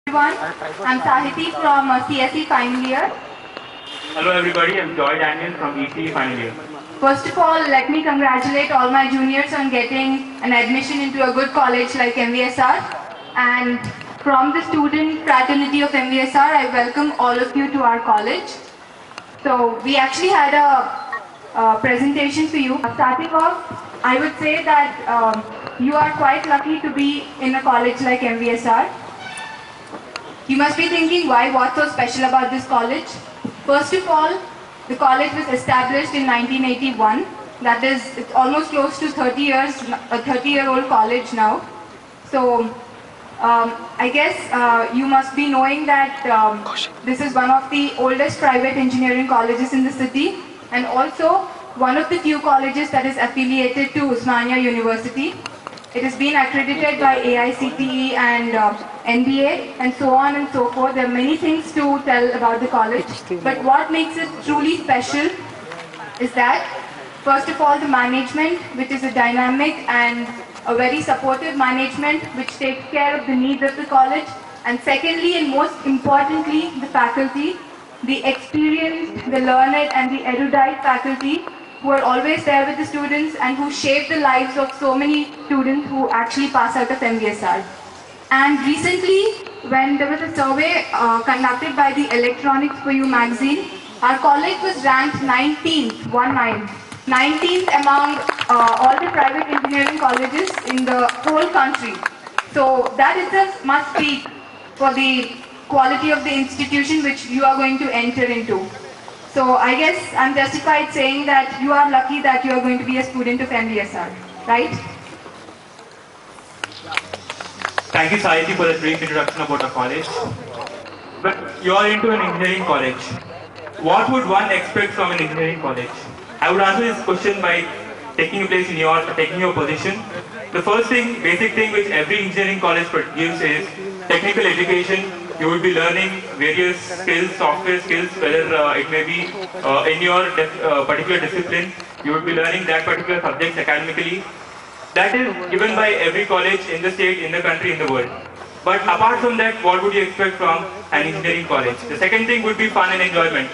Everyone, I'm Sahiti from CSE final year. Hello everybody, I'm Joy Daniel from ECE final year. First of all, let me congratulate all my juniors on getting an admission into a good college like MVSR. And from the student fraternity of MVSR, I welcome all of you to our college. So we actually had a presentation for you. Starting off, I would say that you are quite lucky to be in a college like MVSR. You must be thinking, why, what's so special about this college? First of all, the college was established in 1981. That is, it's almost close to 30 years, a 30-year-old college now. So, I guess you must be knowing that this is one of the oldest private engineering colleges in the city, and also one of the few colleges that is affiliated to Osmania University. It has been accredited by AICTE and NBA and so on and so forth. There are many things to tell about the college. But what makes it truly special is that, first of all, the management, which is a dynamic and a very supportive management which takes care of the needs of the college. And secondly, and most importantly, the faculty, the experienced, the learned and the erudite faculty who are always there with the students and who shape the lives of so many students who actually pass out of MVSR. And recently, when there was a survey conducted by the Electronics for You magazine, our college was ranked 19th, 19th among all the private engineering colleges in the whole country. So that itself must speak for the quality of the institution which you are going to enter into. So I guess I'm justified saying that you are lucky that you are going to be a student of MVSR, right? Thank you Sahiti for the brief introduction about our college. But you are into an engineering college. What would one expect from an engineering college? I would answer this question by taking your position. The first thing, basic thing which every engineering college gives is technical education. You will be learning various skills, software skills, whether it may be in your particular discipline. You will be learning that particular subjects academically. That is given by every college in the state, in the country, in the world. But apart from that, what would you expect from an engineering college? The second thing would be fun and enjoyment.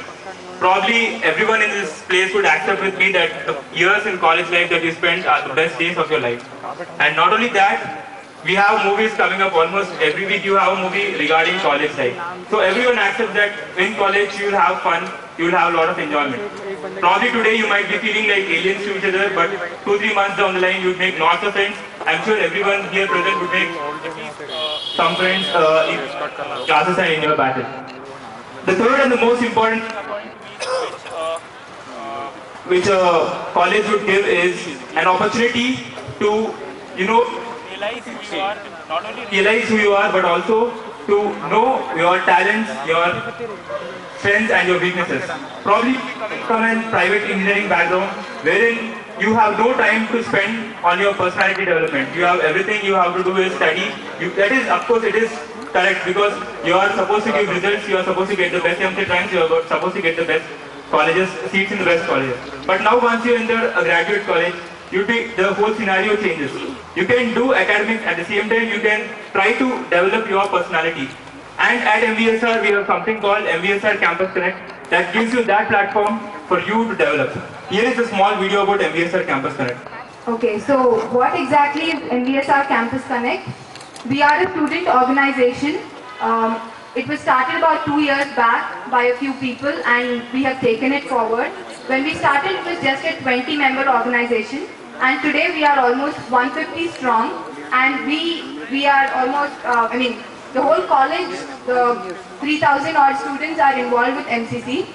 Probably everyone in this place would accept with me that the years in college life that you spent are the best days of your life. And not only that, we have movies coming up almost every week. You have a movie regarding college life. So everyone accepts that in college you will have fun, you will have a lot of enjoyment. Probably today you might be feeling like aliens to each other, but 2-3 months down the line you would make lots of friends. I'm sure everyone here present would make some friends in classes and in your battle. The third and the most important which a college would give is an opportunity to, realize who you are, but also to know your talents, your strengths and your weaknesses. Probably from a private engineering background wherein you have no time to spend on your personality development. You have everything you have to do is study. That is, of course, it is correct because you are supposed to give results, you are supposed to get the best MCET ranks, you are supposed to get the best colleges, seats in the best colleges. But now once you enter a graduate college, the whole scenario changes. You can do academics at the same time you can try to develop your personality. And at MVSR we have something called MVSR Campus Connect that gives you that platform for you to develop. Here is a small video about MVSR Campus Connect. Okay, so what exactly is MVSR Campus Connect? We are a student organization. It was started about 2 years back by a few people and we have taken it forward. When we started it was just a 20-member organization and today we are almost 150 strong and we are almost, the whole college, the 3,000 odd students are involved with MCC.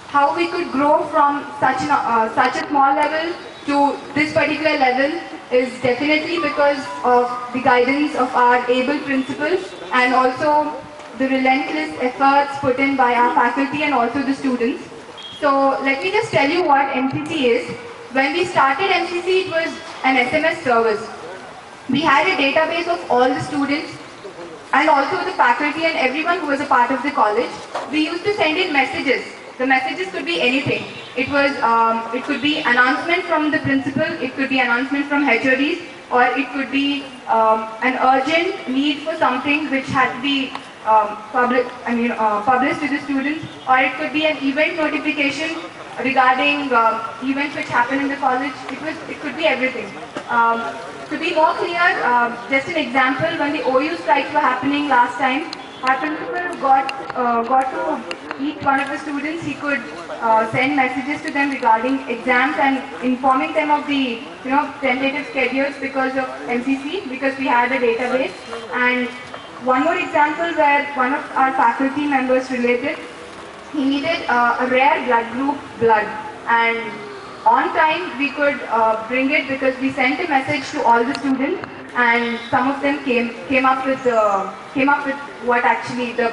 How we could grow from such a small level to this particular level is definitely because of the guidance of our able principals and also the relentless efforts put in by our faculty and also the students. So let me just tell you what MCC is. When we started MCC, it was an SMS service. We had a database of all the students and also the faculty and everyone who was a part of the college. We used to send in messages. The messages could be anything. It could be announcement from the principal, it could be announcement from HODs, or it could be an urgent need for something which had to be published to the students, or it could be an event notification regarding events which happen in the college. It could be everything. To be more clear, just an example, when the OU strikes were happening last time, our principal got to each one of the students. He could send messages to them regarding exams and informing them of the tentative schedules because of MCC, because we had a database. And one more example where one of our faculty members related, he needed a rare blood group blood, and on time we could bring it because we sent a message to all the students, and some of them came up with what actually the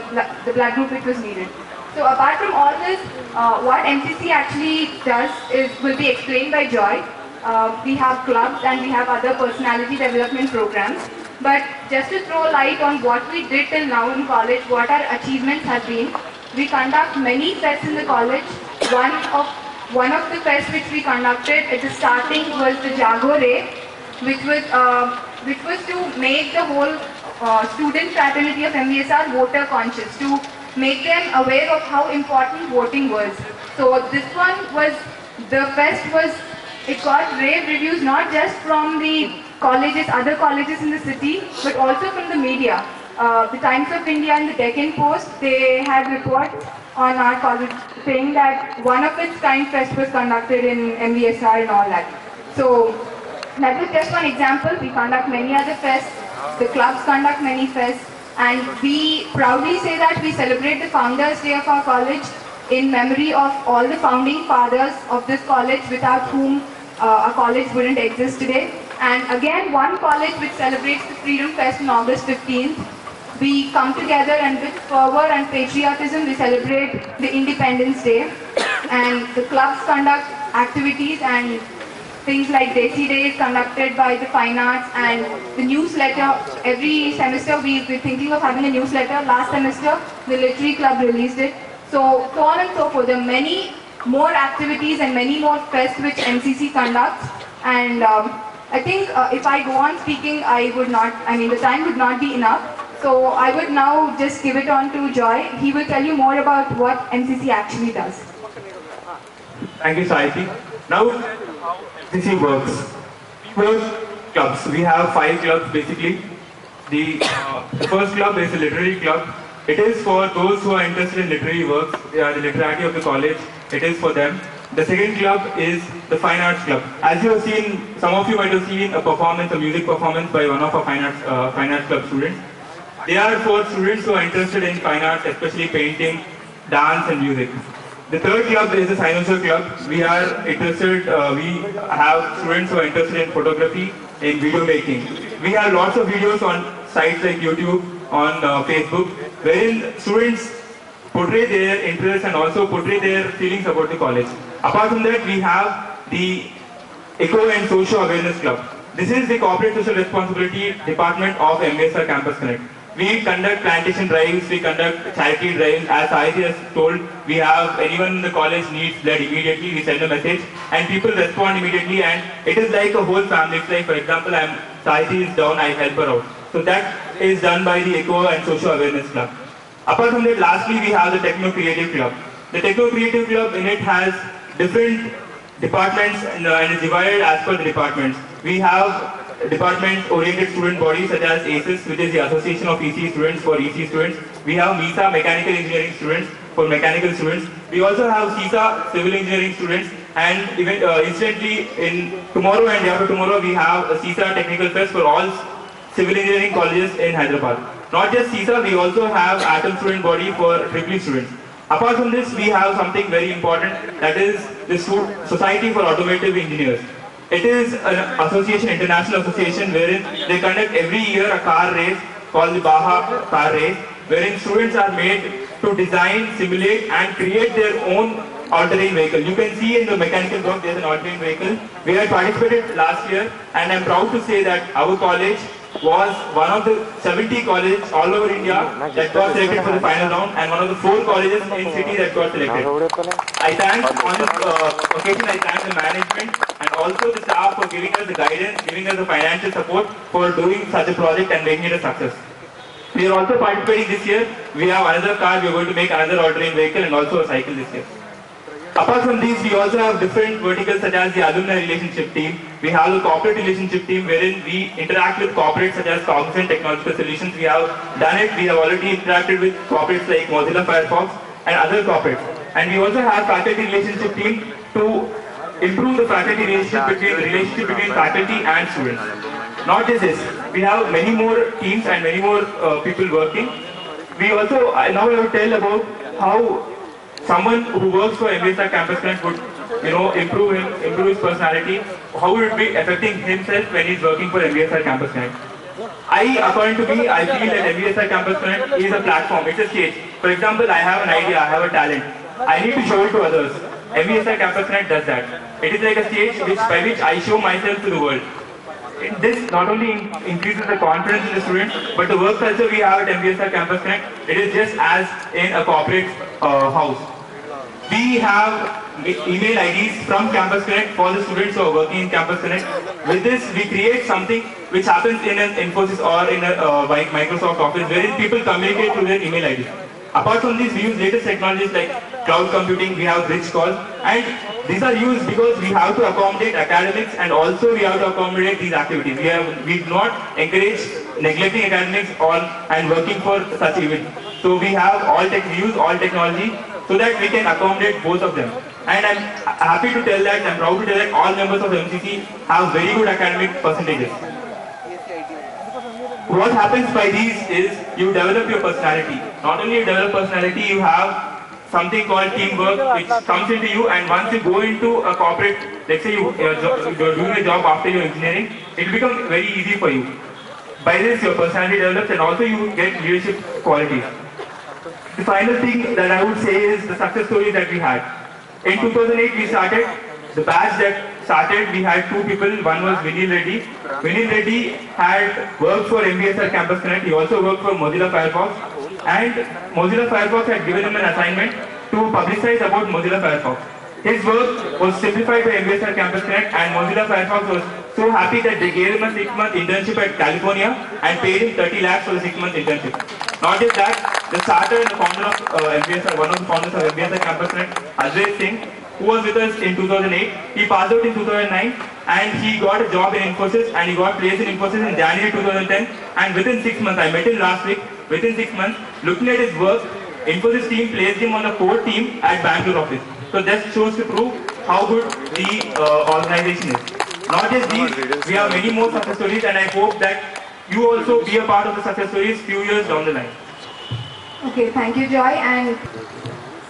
blood group which was needed. So apart from all this, what MCC actually does will be explained by Joy. We have clubs and we have other personality development programs. But just to throw light on what we did till now in college, what our achievements have been, we conduct many fests in the college. One of the fests which we conducted at the starting was the Jago Ray, which was to make the whole student fraternity of MVSR voter conscious, to make them aware of how important voting was. So this one was, the fest was, it got rave reviews not just from the colleges, other colleges in the city, but also from the media. The Times of India and the Deccan Post, they had reports on our college saying that one of its kind fest was conducted in MVSR and all that. So that was just one example. We conduct many other fests, the clubs conduct many fests, and we proudly say that we celebrate the Founders Day of our college in memory of all the founding fathers of this college, without whom our college wouldn't exist today. And again, one college which celebrates the Freedom Fest on August 15th. We come together and with fervor and patriotism we celebrate the Independence Day. And the clubs conduct activities and things like Desi Day is conducted by the Fine Arts, and the newsletter. Every semester we're thinking of having a newsletter. Last semester the Literary Club released it. So on and so forth. There are many more activities and many more fests which MCC conducts. And I think if I go on speaking, the time would not be enough. So I would now just give it on to Joy. He will tell you more about what MCC actually does. Thank you, Saiti. Now, MCC works. We work clubs. We have 5 clubs basically. The first club is the literary club. It is for those who are interested in literary works, the literati of the college. It is for them. The second club is the Fine Arts Club. As you have seen, some of you might have seen a music performance by one of our Fine Arts Club students. They are for students who are interested in fine arts, especially painting, dance and music. The third club is the Cynosure Club. We are interested, we have students who are interested in photography, in video making. We have lots of videos on sites like YouTube, on Facebook, wherein students portray their interests and also portray their feelings about the college. Apart from that, we have the Eco and Social Awareness Club. This is the Corporate Social Responsibility Department of MVSR Campus Connect. We conduct plantation drives, we conduct charity drives. As Saiti has told, we have anyone in the college needs blood immediately, we send a message and people respond immediately, and it is like a whole family. It's like, for example, Saiti is down, I help her out. So that is done by the Eco and Social Awareness Club. Apart from that, lastly, we have the Techno Creative Club. The Techno Creative Club, in it has different departments and is divided as per the departments. We have department-oriented student bodies such as ACES, which is the Association of EC Students for EC students. We have MISA, Mechanical Engineering Students for mechanical students. We also have CISA, Civil Engineering students, and even incidentally, in tomorrow and day after tomorrow, we have a CISA Technical Fest for all civil engineering colleges in Hyderabad. Not just CISA, we also have Atom Student Body for EEE students. Apart from this, we have something very important, that is the Society for Automotive Engineers. It is an association, international association, wherein they conduct every year a car race called the Baja Car Race, wherein students are made to design, simulate and create their own all-terrain vehicle. You can see in the mechanical block there is an all-terrain vehicle. We had participated last year, and I am proud to say that our college was one of the 70 colleges all over India that got selected for the final round, and one of the 4 colleges in city that got selected. I thank, on this occasion, I thank the management and also the staff for giving us the guidance, giving us the financial support for doing such a project and making it a success. We are also participating this year. We have another car. We are going to make another ordering vehicle and also a cycle this year. Apart from these, we also have different verticals such as the alumni relationship team. We have the corporate relationship team wherein we interact with corporates such as Cognizant Technological Solutions. We have done it. We have already interacted with corporates like Mozilla Firefox and other corporates. And we also have faculty relationship team to improve the faculty relationship between faculty and students. Not just this, we have many more teams and many more people working. We also now I will tell about how someone who works for MBSR Campus Connect would, improve his personality. How would it be affecting himself when he's working for MBSR Campus Connect? According to me, I feel that MBSR Campus Connect is a platform. It's a stage. For example, I have an idea, I have a talent. I need to show it to others. MBSR Campus Connect does that. It is like a stage by which I show myself to the world. This not only increases the confidence in the students, but the work culture we have at MBSR Campus Connect, it is just as in a corporate house. We have email IDs from Campus Connect for the students who are working in Campus Connect. With this, we create something which happens in an Infosys or in a Microsoft Office, wherein people communicate through their email IDs. Apart from this, we use latest technologies like cloud computing, we have Bridge Call, and these are used because we have to accommodate academics and also we have to accommodate these activities. We do not encourage neglecting academics and working for such events. So we use all technology so that we can accommodate both of them. And I'm happy to tell that, I'm proud to tell that all members of MCC have very good academic percentages. What happens by these is you develop your personality. Not only you develop personality, you have something called teamwork which comes into you, and once you go into a corporate, let's say you're doing a job after your engineering, it will become very easy for you. By this your personality develops and also you get leadership qualities. The final thing that I would say is the success story that we had. In 2008 we started, the batch that started, we had two people. One was Vinil Reddy. Vinil Reddy had worked for MBSR Campus Connect. He also worked for Mozilla Firefox. And Mozilla Firefox had given him an assignment to publicize about Mozilla Firefox. His work was simplified by MBSR Campus Connect, and Mozilla Firefox was so happy that they gave him a 6-month internship at California and paid him 30 lakhs for the 6-month internship. Not just that, the starter and the founder of MBSR, one of the founders of MBSR Campus Connect, Ajay Singh, who was with us in 2008, he passed out in 2009 and he got a job in Infosys and he got placed in Infosys in January 2010, and within 6 months, I met him last week, within 6 months, looking at his work, Infosys team placed him on the core team at Bangalore office. So that shows to prove how good the organization is. Not just these, we have many more success stories, and I hope that you also be a part of the success stories few years down the line. Okay, thank you, Joy, and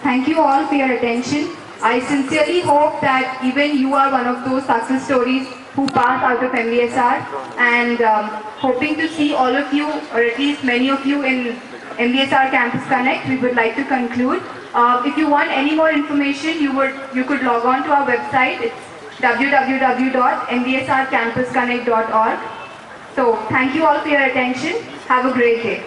thank you all for your attention. I sincerely hope that even you are one of those success stories who pass out of MBSR, and hoping to see all of you, or at least many of you, in MBSR Campus Connect. We would like to conclude. If you want any more information, you could log on to our website. It's www.mbsrcampusconnect.org. So thank you all for your attention. Have a great day.